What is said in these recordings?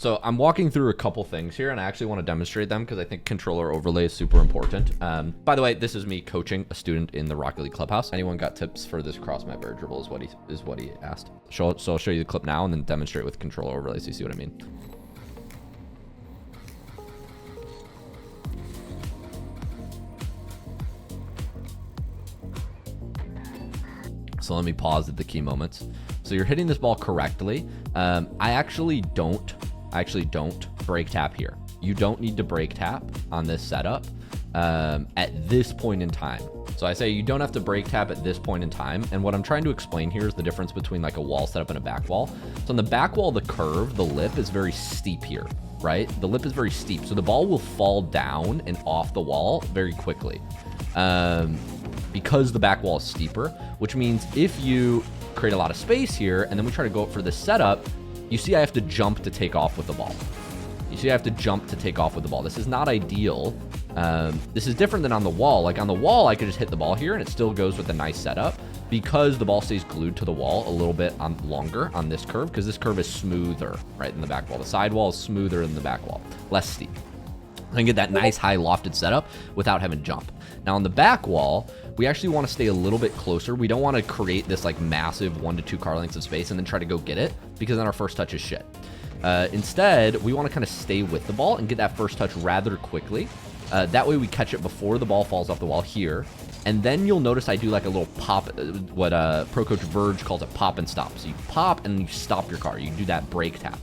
So I'm walking through a couple things here, and I actually want to demonstrate them because I think controller overlay is super important. By the way, this is me coaching a student in the League Clubhouse. Anyone got tips for this cross my bear dribble is what he asked. So I'll show you the clip now and then demonstrate with controller overlay so you see what I mean. So let me pause at the key moments. So you're hitting this ball correctly. I actually don't break tap here. You don't need to break tap on this setup at this point in time. So I say you don't have to break tap at this point in time. And what I'm trying to explain here is the difference between like a wall setup and a back wall. So on the back wall, the curve, the lip is very steep here, right? The lip is very steep. So the ball will fall down and off the wall very quickly because the back wall is steeper, which means if you create a lot of space here and then we try to go up for this setup, you see I have to jump to take off with the ball. You see I have to jump to take off with the ball. This is not ideal. This is different than on the wall. Like on the wall, I could just hit the ball here and it still goes with a nice setup because the ball stays glued to the wall a little bit longer on this curve because this curve is smoother, right, than the back wall. The side wall is smoother than the back wall, less steep. I can get that nice high lofted setup without having to jump. Now on the back wall, we actually want to stay a little bit closer. We don't want to create this like massive 1 to 2 car lengths of space and then try to go get it because then our first touch is shit. Instead, we want to kind of stay with the ball and get that first touch rather quickly. That way we catch it before the ball falls off the wall here. And then you'll notice I do like a little pop, what Pro Coach Verge calls a pop and stop. So you pop and you stop your car. You do that brake tap.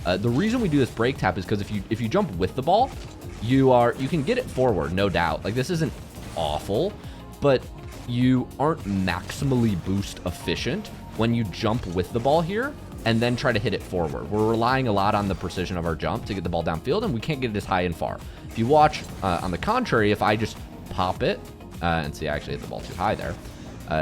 The reason we do this brake tap is because if you jump with the ball, you can get it forward, no doubt. Like this isn't awful, but you aren't maximally boost efficient when you jump with the ball here and then try to hit it forward. We're relying a lot on the precision of our jump to get the ball downfield, and we can't get it as high and far. If you watch, on the contrary, if I just pop it, and see, I actually hit the ball too high there.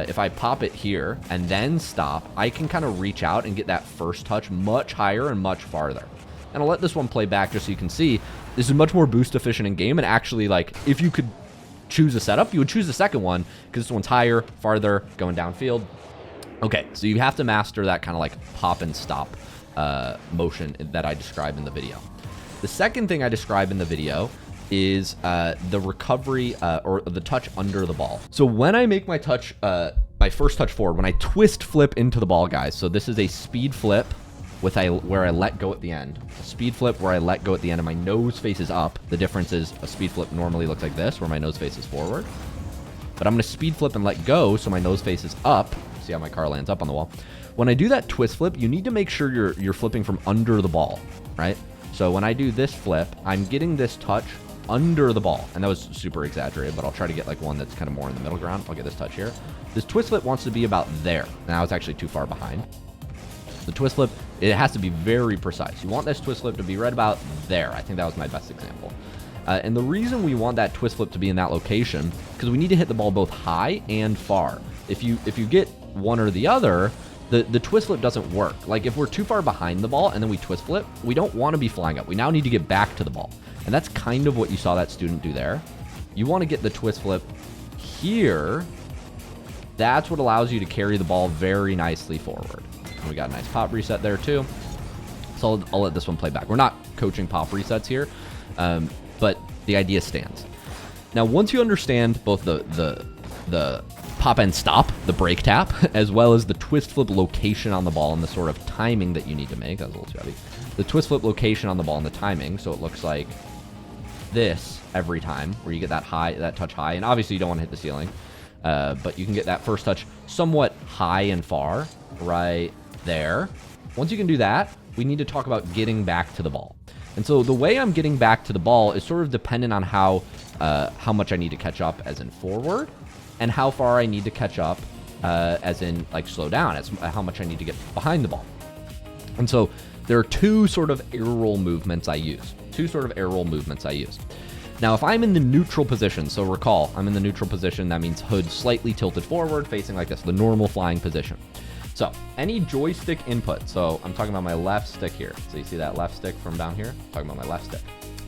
If I pop it here and then stop, I can kind of reach out and get that first touch much higher and much farther. And I'll let this one play back just so you can see this is much more boost efficient in game. And actually, like, if you could choose a setup, you would choose the second one because this one's higher, farther, going downfield. Okay, so you have to master that kind of like pop and stop motion that I describe in the video. The second thing I describe in the video is the recovery or the touch under the ball. So when I make my touch, my first touch forward, when I twist flip into the ball, guys, so this is a speed flip where I let go at the end. A speed flip where I let go at the end and my nose faces up. The difference is a speed flip normally looks like this, where my nose faces forward. But I'm gonna speed flip and let go so my nose faces up. See how my car lands up on the wall. When I do that twist flip, you need to make sure you're flipping from under the ball, right? So when I do this flip, I'm getting this touch under the ball. And that was super exaggerated, but I'll try to get like one that's kind of more in the middle ground. I'll get this touch here. This twist flip wants to be about there. Now it's actually too far behind. The twist flip, it has to be very precise. You want this twist flip to be right about there. I think that was my best example. And the reason we want that twist flip to be in that location, because we need to hit the ball both high and far. If you get one or the other, the twist flip doesn't work. Like if we're too far behind the ball and then we twist flip, we don't want to be flying up. We now need to get back to the ball. And that's kind of what you saw that student do there. You want to get the twist flip here. That's what allows you to carry the ball very nicely forward. And we got a nice pop reset there too. So I'll let this one play back. We're not coaching pop resets here, but the idea stands. Now, once you understand both the pop and stop, the brake tap, as well as the twist flip location on the ball and the sort of timing that you need to make, that was a little too heavy. The twist flip location on the ball and the timing, so it looks like this every time, where you get that touch high, and obviously you don't want to hit the ceiling, but you can get that first touch somewhat high and far right there. Once you can do that, we need to talk about getting back to the ball. And so the way I'm getting back to the ball is sort of dependent on how much I need to catch up as in forward, and how far I need to catch up as in like slow down, as how much I need to get behind the ball. And so there are two sort of air roll movements I use. Now, if I'm in the neutral position, so recall, I'm in the neutral position, that means hood slightly tilted forward, facing like this, the normal flying position. So any joystick input, so I'm talking about my left stick here. So you see that left stick from down here? I'm talking about my left stick.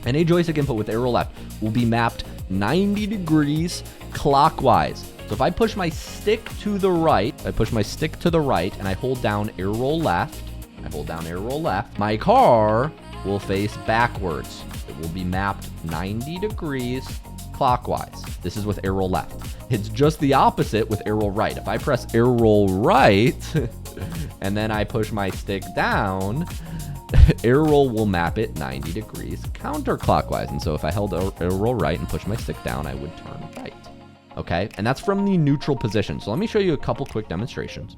Any joystick input with arrow left will be mapped 90 degrees clockwise. So if I push my stick to the right, and I hold down arrow left, my car will face backwards. It will be mapped 90 degrees clockwise. This is with air roll left. It's just the opposite with air roll right. If I press air roll right and then I push my stick down, air roll will map it 90 degrees counterclockwise. And so if I held air roll right and push my stick down, I would turn right. Okay, and that's from the neutral position. So let me show you a couple quick demonstrations.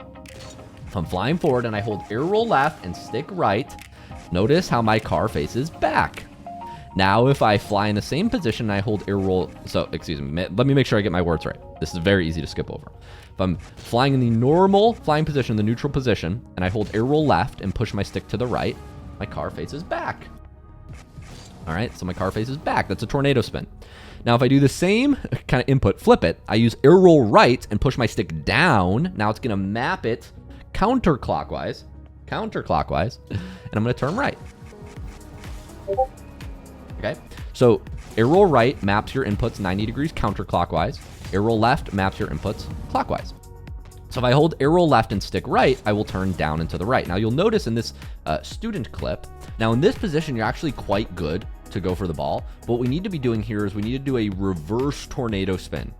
If I'm flying forward and I hold air roll left and stick right, notice how my car faces back. Now, if I fly in the same position and I hold air roll, so excuse me, let me make sure I get my words right. This is very easy to skip over. If I'm flying in the normal flying position, the neutral position, and I hold air roll left and push my stick to the right, my car faces back. All right, so my car faces back. That's a tornado spin. Now, if I do the same kind of input, flip it, I use air roll right and push my stick down. Now it's gonna map it counterclockwise, and I'm gonna turn right. Okay, so air roll right maps your inputs 90 degrees counterclockwise. Air roll left maps your inputs clockwise. So if I hold air roll left and stick right, I will turn down and to the right. Now you'll notice in this student clip, now in this position, you're actually quite good to go for the ball. But what we need to be doing here is we need to do a reverse tornado spin.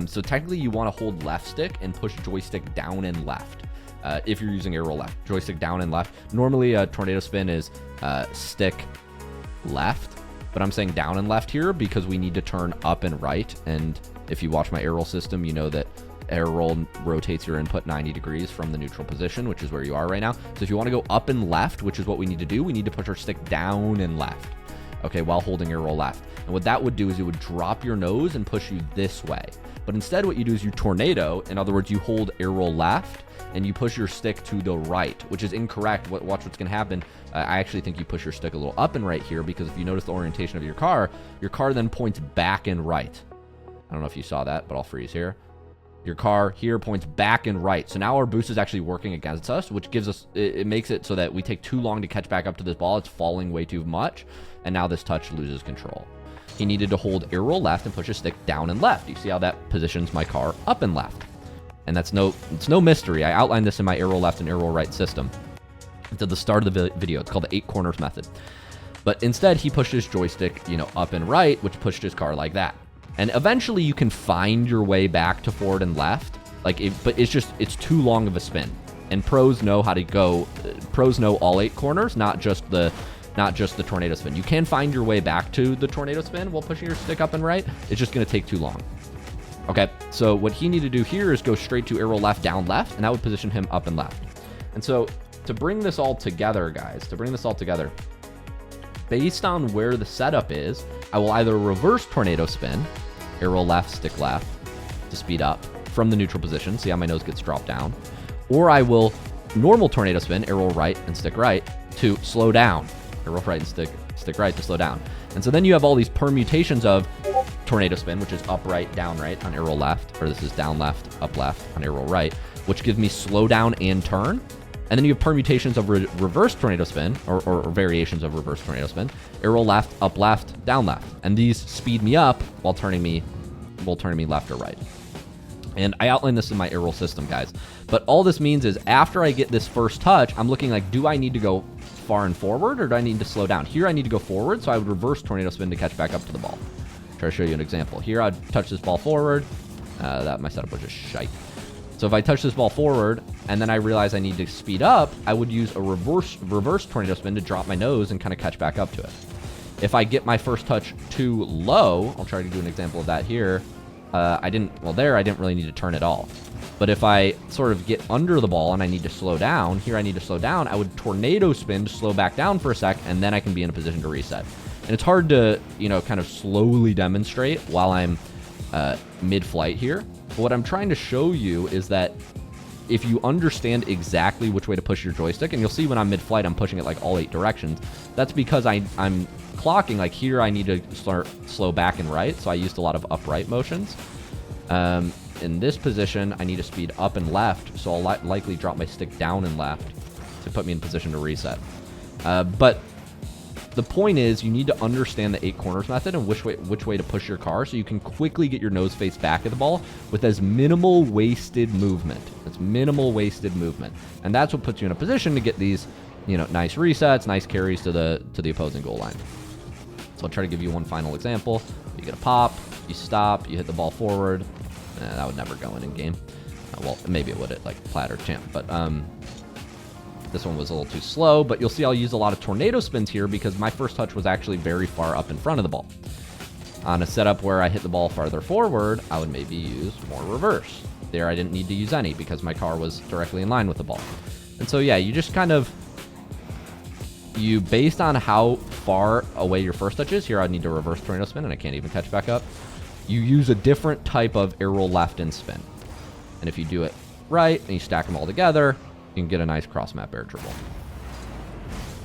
So technically you want to hold left stick and push joystick down and left. If you're using air roll left, joystick down and left. Normally a tornado spin is stick left, but I'm saying down and left here because we need to turn up and right. And if you watch my air roll system, you know that air roll rotates your input 90 degrees from the neutral position, which is where you are right now. So if you want to go up and left, which is what we need to do, we need to push our stick down and left, okay, while holding air roll left. And what that would do is it would drop your nose and push you this way. But instead what you do is you tornado. In other words, you hold air roll left and you push your stick to the right, which is incorrect. Watch what's going to happen. I actually think you push your stick a little up and right here, because if you notice the orientation of your car then points back and right. I don't know if you saw that, but I'll freeze here. Your car here points back and right. So now our boost is actually working against us, which gives us, it makes it so that we take too long to catch back up to this ball. It's falling way too much. And now this touch loses control. He needed to hold air roll left and push his stick down and left. You see how that positions my car up and left. And it's no mystery. I outlined this in my air roll left and air roll right system. It's at the start of the video. It's called the 8 corners method. But instead he pushed his joystick, up and right, which pushed his car like that. And eventually you can find your way back to forward and left, but it's too long of a spin. And pros know how to go. Pros know all 8 corners, not just the tornado spin. You can find your way back to the tornado spin while pushing your stick up and right. It's just going to take too long. Okay, so what he needed to do here is go straight to air roll left, down left, and that would position him up and left. And so to bring this all together, guys, based on where the setup is, I will either reverse tornado spin, air roll left, stick left to speed up from the neutral position. See how my nose gets dropped down. Or I will normal tornado spin, air roll right and stick right to slow down. Air roll right and stick right to slow down. And so then you have all these permutations of tornado spin, which is up right, down right on air roll left, or this is down left, up left on air roll right, which gives me slow down and turn. And then you have permutations of reverse tornado spin, or variations of reverse tornado spin, air roll left, up left, down left. And these speed me up while turning me left or right. And I outlined this in my air roll system, guys. But all this means is after I get this first touch, I'm looking like, do I need to go far and forward, or do I need to slow down? Here I need to go forward, so I would reverse tornado spin to catch back up to the ball. Try to show you an example. Here I'd touch this ball forward. My setup was just shite. So if I touch this ball forward and then I realize I need to speed up, I would use a reverse tornado spin to drop my nose and kind of catch back up to it. If I get my first touch too low, I'll try to do an example of that here. I didn't really need to turn at all. But if I sort of get under the ball and I need to slow down, here I need to slow down, I would tornado spin to slow back down for a sec, and then I can be in a position to reset. And it's hard to, kind of slowly demonstrate while I'm mid-flight here. But what I'm trying to show you is that if you understand exactly which way to push your joystick, and you'll see when I'm mid-flight, I'm pushing it like all 8 directions. That's because I'm clocking, like here I need to start slow back and right, so I used a lot of upright motions. In this position, I need to speed up and left, so I'll likely drop my stick down and left to put me in position to reset. But the point is, you need to understand the 8 corners method and which way to push your car, so you can quickly get your nose face back at the ball with as minimal wasted movement. It's minimal wasted movement, and that's what puts you in a position to get these you know, nice resets, nice carries to the opposing goal line. So I'll try to give you one final example. You get a pop, you stop, you hit the ball forward. That would never go in game. Well, maybe it would at like Plat or Champ, but this one was a little too slow. But you'll see I'll use a lot of tornado spins here because my first touch was actually very far up in front of the ball. On a setup where I hit the ball farther forward, I would maybe use more reverse. There I didn't need to use any because my car was directly in line with the ball. And so yeah, you just kind of, based on how far away your first touch is, here I'd need to reverse tornado spin and I can't even catch back up. You use a different type of air roll left and spin. And if you do it right and you stack them all together, you can get a nice cross map air dribble.